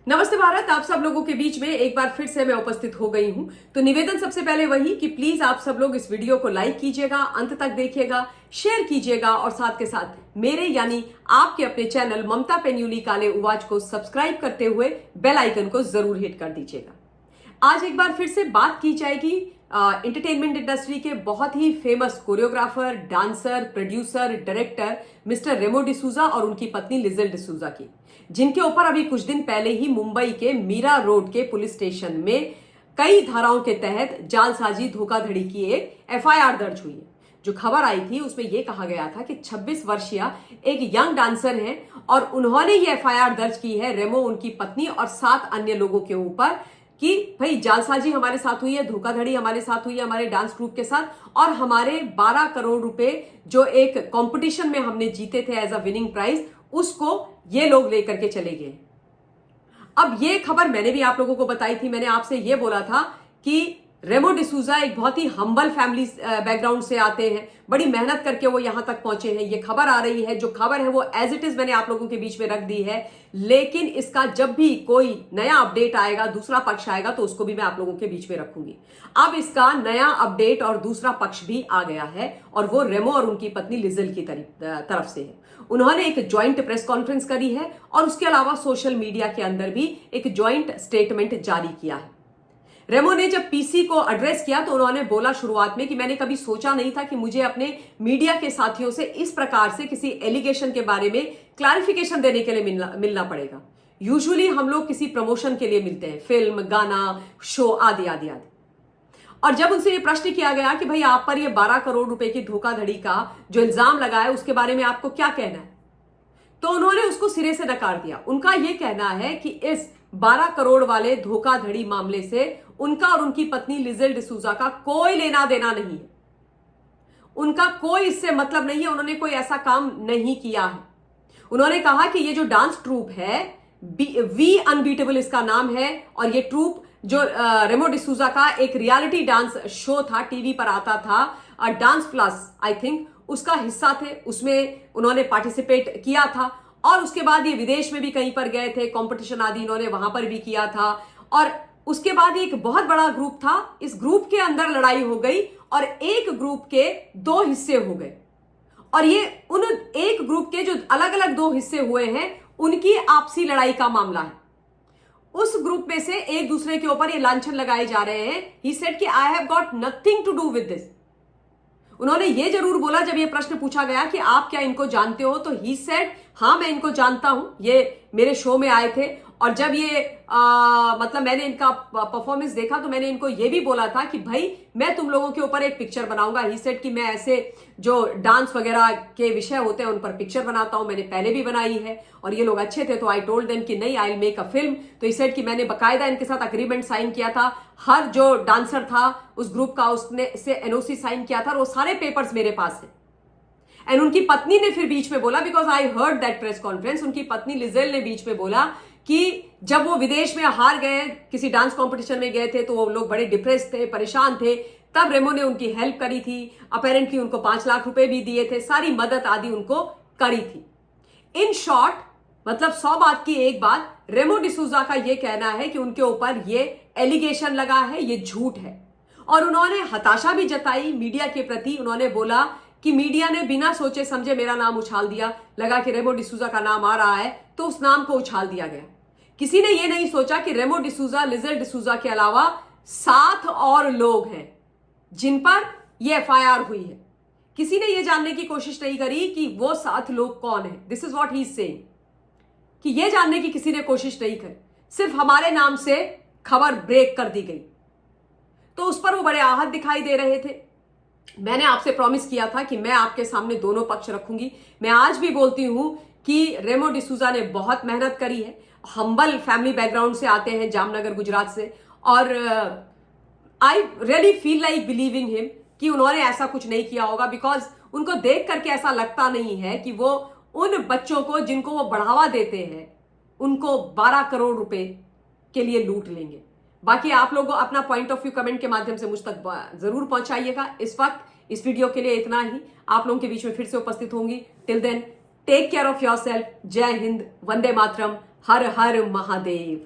नमस्ते भारत। आप सब लोगों के बीच में एक बार फिर से मैं उपस्थित हो गई हूं। तो निवेदन सबसे पहले वही कि प्लीज आप सब लोग इस वीडियो को लाइक कीजिएगा, अंत तक देखिएगा, शेयर कीजिएगा और साथ के साथ मेरे यानी आपके अपने चैनल ममता पेन्यूली काले उवाज को सब्सक्राइब करते हुए बेल आइकन को जरूर हिट कर दीजिएगा। आज एक बार फिर से बात की जाएगी एंटरटेनमेंट इंडस्ट्री के बहुत ही famous choreographer, dancer, producer, director mister Remo D'Souza और उनकी पत्नी लिजेल डिसूजा की, जिनके ऊपर अभी कुछ दिन पहले ही मुंबई के मीरा रोड के पुलिस स्टेशन में कई धाराओं के तहत जालसाजी धोखाधड़ी की एक एफआईआर दर्ज हुई है। जो खबर आई थी उसमें यह कहा गया था कि 26 वर्षीय एक यंग डांसर है और उन्होंने ये एफआईआर दर्ज की है रेमो, उनकी पत्नी और 7 अन्य लोगों के ऊपर कि भाई जालसाजी हमारे साथ हुई है, धोखाधड़ी हमारे साथ हुई है हमारे डांस ग्रुप के साथ और हमारे 12 करोड़ रुपए जो एक कंपटीशन में हमने जीते थे एज अ विनिंग प्राइज, उसको ये लोग लेकर के चले गए। अब ये खबर मैंने भी आप लोगों को बताई थी। मैंने आपसे ये बोला था कि रेमो डिसूजा एक बहुत ही हम्बल फैमिली बैकग्राउंड से आते हैं, बड़ी मेहनत करके वो यहां तक पहुंचे हैं। ये खबर आ रही है, जो खबर है वो एज इट इज मैंने आप लोगों के बीच में रख दी है, लेकिन इसका जब भी कोई नया अपडेट आएगा, दूसरा पक्ष आएगा, तो उसको भी मैं आप लोगों के बीच में रखूंगी। अब इसका नया अपडेट और दूसरा पक्ष भी आ गया है और वो रेमो और उनकी पत्नी लिजेल की तरफ से है। उन्होंने एक ज्वाइंट प्रेस कॉन्फ्रेंस करी है और उसके अलावा सोशल मीडिया के अंदर भी एक ज्वाइंट स्टेटमेंट जारी किया है। रेमो ने जब पीसी को एड्रेस किया तो उन्होंने बोला शुरुआत में कि मैंने कभी सोचा नहीं था कि मुझे अपने मीडिया के साथियों से इस प्रकार से किसी एलिगेशन के बारे में क्लैरिफिकेशन देने के लिए मिलना पड़ेगा। यूजुअली हम लोग किसी प्रमोशन के लिए मिलते हैं, फिल्म, गाना, शो आदि आदि आदि। और जब उनसे ये प्रश्न किया गया कि भाई आप पर ये 12 करोड़ रुपए की धोखाधड़ी का जो इल्जाम लगा है उसके बारे में आपको क्या कहना है, तो उन्होंने उसको सिरे से नकार दिया। उनका यह कहना है कि इस 12 करोड़ वाले धोखाधड़ी मामले से उनका और उनकी पत्नी लिजेल डिसूजा का कोई लेना देना नहीं है, उनका कोई इससे मतलब नहीं है, उन्होंने कोई ऐसा काम नहीं किया है। उन्होंने कहा कि ये जो डांस ट्रूप है, वी अनबीटेबल इसका नाम है, और ये ट्रूप जो रेमो डिसूजा का एक रियलिटी डांस शो था, टीवी पर आता था, डांस प्लस आई थिंक, उसका हिस्सा थे, उसमें उन्होंने पार्टिसिपेट किया था। और उसके बाद ये विदेश में भी कहीं पर गए थे, कंपटीशन आदि इन्होंने वहां पर भी किया था। और उसके बाद एक बहुत बड़ा ग्रुप था, इस ग्रुप के अंदर लड़ाई हो गई और एक ग्रुप के 2 हिस्से हो गए। और ये उन एक ग्रुप के जो अलग अलग 2 हिस्से हुए हैं उनकी आपसी लड़ाई का मामला है। उस ग्रुप में से एक दूसरे के ऊपर ये लांछन लगाए जा रहे हैं। ही सेड कि I have got nothing to do with this. उन्होंने ये जरूर बोला जब ये प्रश्न पूछा गया कि आप क्या इनको जानते हो, तो ही सेड हाँ मैं इनको जानता हूं, ये मेरे शो में आए थे। और जब ये मतलब मैंने इनका परफॉर्मेंस देखा तो मैंने इनको ये भी बोला था कि भाई मैं तुम लोगों के ऊपर एक पिक्चर बनाऊंगा। ही सेड कि मैं ऐसे जो डांस वगैरह के विषय होते हैं उन पर पिक्चर बनाता हूं, मैंने पहले भी बनाई है और ये लोग अच्छे थे, तो आई टोल्ड देम कि नहीं, आई मेक अ फिल्म। तो ही सेड कि मैंने बकायदा इनके साथ अग्रीमेंट साइन किया था, हर जो डांसर था उस ग्रुप का उसने से एनओसी साइन किया था और वो सारे पेपर्स मेरे पास है। एंड उनकी पत्नी ने फिर बीच में बोला, because I heard that press conference, उनकी पत्नी लिजेल ने बीच में बोला कि जब वो विदेश में हार गए, किसी डांस कंपटीशन में गए थे, तो वो लोग बड़े डिप्रेस थे, परेशान थे, तब रेमो ने उनकी हेल्प करी थी, अपेरेंटली उनको 5 लाख रुपए भी दिए थे, सारी मदद आदि उनको करी थी। इन शॉर्ट मतलब 100 बात की एक बात, रेमो डिसूजा का यह कहना है कि उनके ऊपर ये एलिगेशन लगा है, ये झूठ है। और उन्होंने हताशा भी जताई मीडिया के प्रति। उन्होंने बोला कि मीडिया ने बिना सोचे समझे मेरा नाम उछाल दिया, लगा कि रेमो डिसूजा का नाम आ रहा है तो उस नाम को उछाल दिया गया। किसी ने यह नहीं सोचा कि रेमो डिसूजा, लिजेल डिसूजा के अलावा 7 और लोग हैं जिन पर यह एफआईआर हुई है। किसी ने यह जानने की कोशिश नहीं करी कि वो 7 लोग कौन है। This is what he is saying, कि यह जानने की किसी ने कोशिश नहीं करी, सिर्फ हमारे नाम से खबर ब्रेक कर दी गई। तो उस पर वो बड़े आहत दिखाई दे रहे थे। मैंने आपसे प्रॉमिस किया था कि मैं आपके सामने दोनों पक्ष रखूंगी। मैं आज भी बोलती हूं कि रेमो डिसूजा ने बहुत मेहनत करी है, हम्बल फैमिली बैकग्राउंड से आते हैं, जामनगर गुजरात से, और I really feel like believing him कि उन्होंने ऐसा कुछ नहीं किया होगा, बिकॉज उनको देख करके ऐसा लगता नहीं है कि वो उन बच्चों को जिनको वो बढ़ावा देते हैं उनको 12 करोड़ रुपए के लिए लूट लेंगे। बाकी आप लोगों अपना पॉइंट ऑफ व्यू कमेंट के माध्यम से मुझ तक जरूर पहुंचाइएगा। इस वक्त इस वीडियो के लिए इतना ही। आप लोगों के बीच में फिर से उपस्थित होंगी। Till then take care of yourself. जय हिंद, वंदे मातरम, हर हर महादेव।